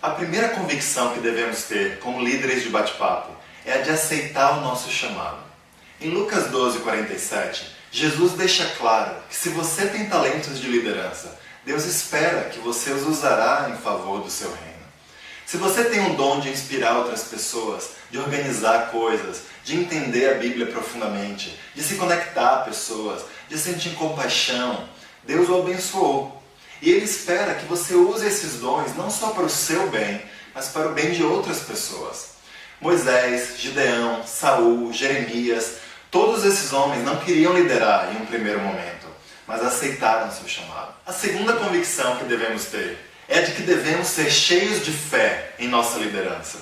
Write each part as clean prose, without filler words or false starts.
A primeira convicção que devemos ter como líderes de bate-papo é a de aceitar o nosso chamado. Em Lucas 12:47, Jesus deixa claro que se você tem talentos de liderança, Deus espera que você os usará em favor do seu reino. Se você tem um dom de inspirar outras pessoas, de organizar coisas, de entender a Bíblia profundamente, de se conectar a pessoas, de sentir compaixão, Deus o abençoou. E Ele espera que você use esses dons não só para o seu bem, mas para o bem de outras pessoas. Moisés, Gideão, Saul, Jeremias, todos esses homens não queriam liderar em um primeiro momento, mas aceitaram seu chamado. A segunda convicção que devemos ter é de que devemos ser cheios de fé em nossa liderança.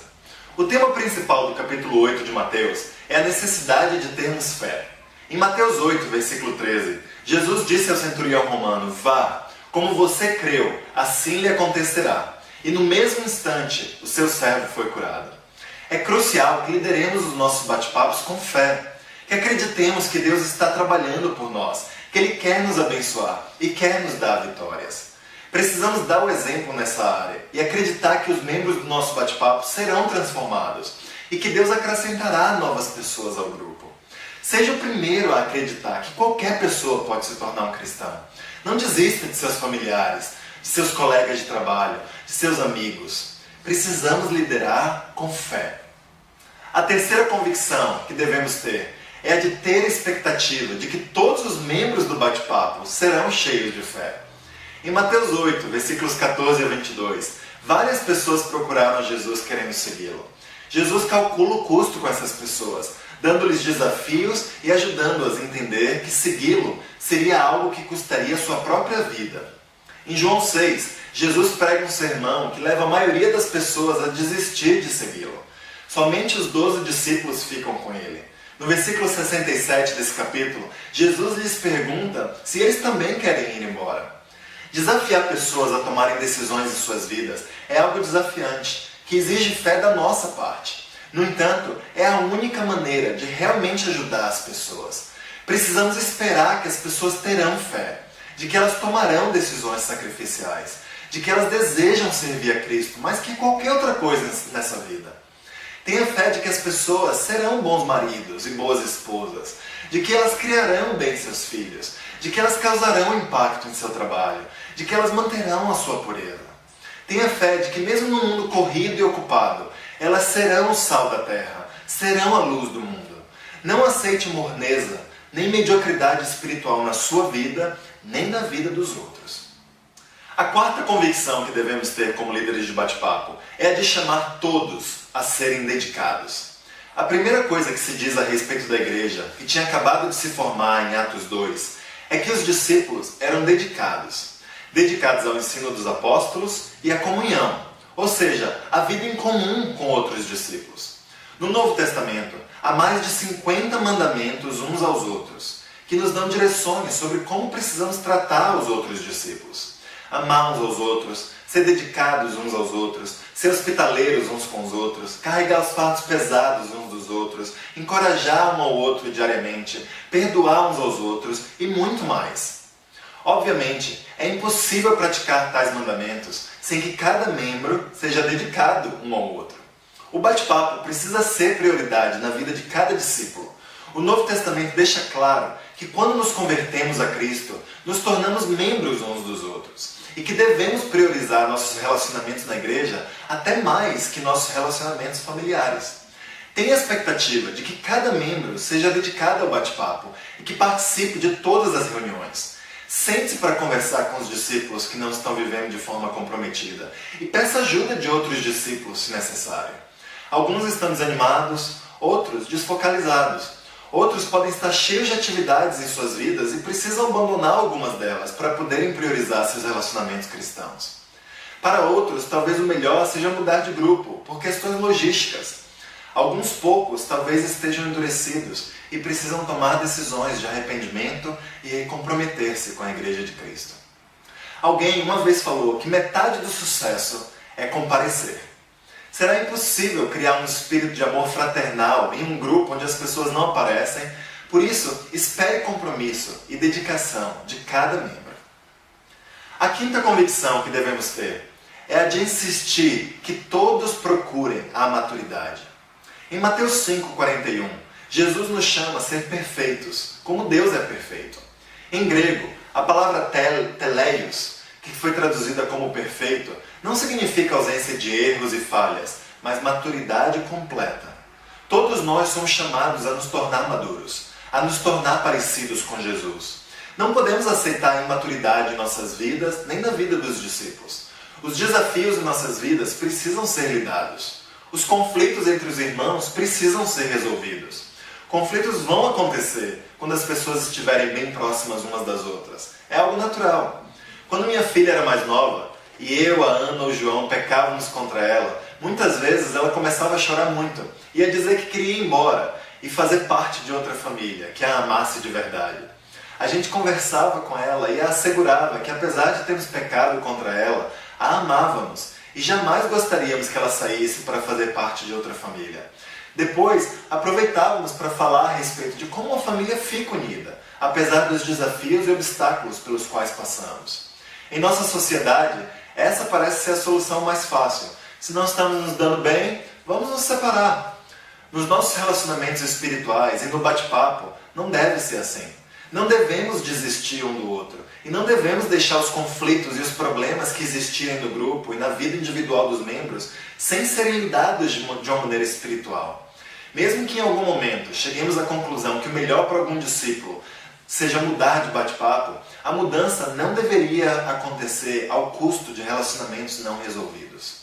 O tema principal do capítulo 8 de Mateus é a necessidade de termos fé. Em Mateus 8, versículo 13, Jesus disse ao centurião romano: "Vá, como você creu, assim lhe acontecerá." E no mesmo instante, o seu servo foi curado. É crucial que lideremos os nossos bate-papos com fé, que acreditemos que Deus está trabalhando por nós, que Ele quer nos abençoar e quer nos dar vitórias. Precisamos dar o exemplo nessa área e acreditar que os membros do nosso bate-papo serão transformados e que Deus acrescentará novas pessoas ao grupo. Seja o primeiro a acreditar que qualquer pessoa pode se tornar um cristão. Não desista de seus familiares, de seus colegas de trabalho, de seus amigos. Precisamos liderar com fé. A terceira convicção que devemos ter é a de ter a expectativa de que todos os membros do bate-papo serão cheios de fé. Em Mateus 8, versículos 14 a 22, várias pessoas procuraram Jesus querendo segui-lo. Jesus calcula o custo com essas pessoas, dando-lhes desafios e ajudando-as a entender que segui-lo seria algo que custaria sua própria vida. Em João 6, Jesus prega um sermão que leva a maioria das pessoas a desistir de segui-lo. Somente os 12 discípulos ficam com ele. No versículo 67 desse capítulo, Jesus lhes pergunta se eles também querem ir embora. Desafiar pessoas a tomarem decisões em suas vidas é algo desafiante, que exige fé da nossa parte. No entanto, é a única maneira de realmente ajudar as pessoas. Precisamos esperar que as pessoas terão fé, de que elas tomarão decisões sacrificiais, de que elas desejam servir a Cristo mais que qualquer outra coisa nessa vida. Tenha fé de que as pessoas serão bons maridos e boas esposas, de que elas criarão bem seus filhos, de que elas causarão impacto em seu trabalho, de que elas manterão a sua pureza. Tenha fé de que mesmo no mundo corrido e ocupado, elas serão o sal da terra, serão a luz do mundo. Não aceite morneza, nem mediocridade espiritual na sua vida, nem na vida dos outros. A quarta convicção que devemos ter como líderes de bate-papo é a de chamar todos a serem dedicados. A primeira coisa que se diz a respeito da igreja, que tinha acabado de se formar em Atos 2, é que os discípulos eram dedicados ao ensino dos apóstolos e à comunhão, ou seja, a vida em comum com outros discípulos. No Novo Testamento, há mais de 50 mandamentos uns aos outros, que nos dão direções sobre como precisamos tratar os outros discípulos. Amar uns aos outros, ser dedicados uns aos outros, ser hospitaleiros uns com os outros, carregar os fardos pesados uns dos outros, encorajar um ao outro diariamente, perdoar uns aos outros e muito mais. Obviamente, é impossível praticar tais mandamentos sem que cada membro seja dedicado um ao outro. O bate-papo precisa ser prioridade na vida de cada discípulo. O Novo Testamento deixa claro que quando nos convertemos a Cristo, nos tornamos membros uns dos outros e que devemos priorizar nossos relacionamentos na igreja até mais que nossos relacionamentos familiares. Tenha a expectativa de que cada membro seja dedicado ao bate-papo e que participe de todas as reuniões. Sente-se para conversar com os discípulos que não estão vivendo de forma comprometida e peça ajuda de outros discípulos se necessário. Alguns estão desanimados, outros desfocalizados. Outros podem estar cheios de atividades em suas vidas e precisam abandonar algumas delas para poderem priorizar seus relacionamentos cristãos. Para outros, talvez o melhor seja mudar de grupo, por questões logísticas. Alguns poucos talvez estejam endurecidos e precisam tomar decisões de arrependimento e comprometer-se com a Igreja de Cristo. Alguém uma vez falou que metade do sucesso é comparecer. Será impossível criar um espírito de amor fraternal em um grupo onde as pessoas não aparecem, por isso, espere compromisso e dedicação de cada membro. A quinta convicção que devemos ter é a de insistir que todos procurem a maturidade. Em Mateus 5,41, Jesus nos chama a ser perfeitos, como Deus é perfeito. Em grego, a palavra teleios, que foi traduzida como perfeito, não significa ausência de erros e falhas, mas maturidade completa. Todos nós somos chamados a nos tornar maduros, a nos tornar parecidos com Jesus. Não podemos aceitar a imaturidade em nossas vidas, nem na vida dos discípulos. Os desafios em nossas vidas precisam ser lidados. Os conflitos entre os irmãos precisam ser resolvidos. Conflitos vão acontecer quando as pessoas estiverem bem próximas umas das outras. É algo natural. Quando minha filha era mais nova, e eu, a Ana ou o João pecávamos contra ela, muitas vezes ela começava a chorar muito. Ia dizer que queria ir embora e fazer parte de outra família, que a amasse de verdade. A gente conversava com ela e a assegurava que, apesar de termos pecado contra ela, a amávamos e jamais gostaríamos que ela saísse para fazer parte de outra família. Depois, aproveitávamos para falar a respeito de como a família fica unida, apesar dos desafios e obstáculos pelos quais passamos. Em nossa sociedade, essa parece ser a solução mais fácil. Se não estamos nos dando bem, vamos nos separar. Nos nossos relacionamentos espirituais e no bate-papo, não deve ser assim. Não devemos desistir um do outro e não devemos deixar os conflitos e os problemas que existirem no grupo e na vida individual dos membros sem serem lidados de uma maneira espiritual. Mesmo que em algum momento cheguemos à conclusão que o melhor para algum discípulo seja mudar de bate-papo, a mudança não deveria acontecer ao custo de relacionamentos não resolvidos.